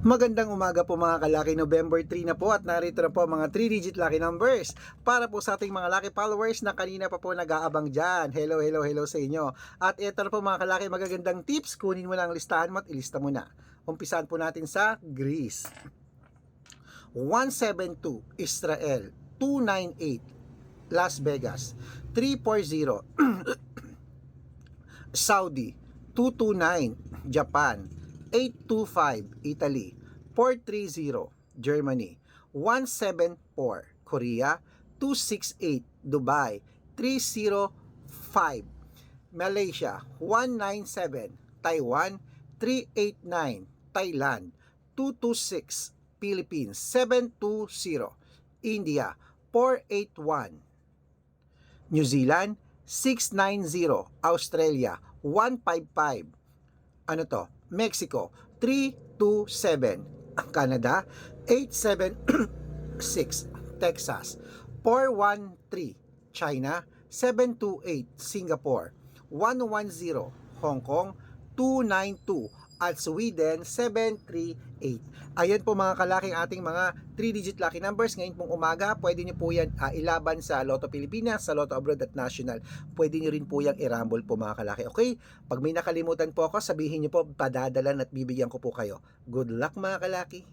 Magandang umaga po mga kalaki, November 3 na po at narito na po mga 3-digit lucky numbers para po sa ating mga lucky followers na kanina pa po nag-aabang dyan. Hello, hello, hello sa inyo. At ito na po mga kalaki, magagandang tips. Kunin mo lang ang listahan mo at ilista mo na. Umpisahan po natin sa Greece. 172 Israel, 298 Las Vegas, 340 Saudi, 229 Japan, 825 Italy, 430 Germany, 174 Korea, 268 Dubai, 305 Malaysia, 197 Taiwan, 389 Thailand, 226 Philippines, 720 India, 481 New Zealand, 690 Australia, 155 Mexico, 327 Canada, 876 Texas, 413 China, 728 Singapore, 110 Hong Kong, 292 at Sweden 738. Ayan po mga kalaking ating mga 3-digit lucky numbers ngayon pong umaga. Pwede nyo po yan ilaban sa Lotto Pilipinas, sa Lotto Abroad at National. Pwede nyo rin po yung i-rumble po mga kalaki. Okay? Pag may nakalimutan po ako, sabihin nyo po, padadalan at bibigyan ko po kayo. Good luck mga kalaki!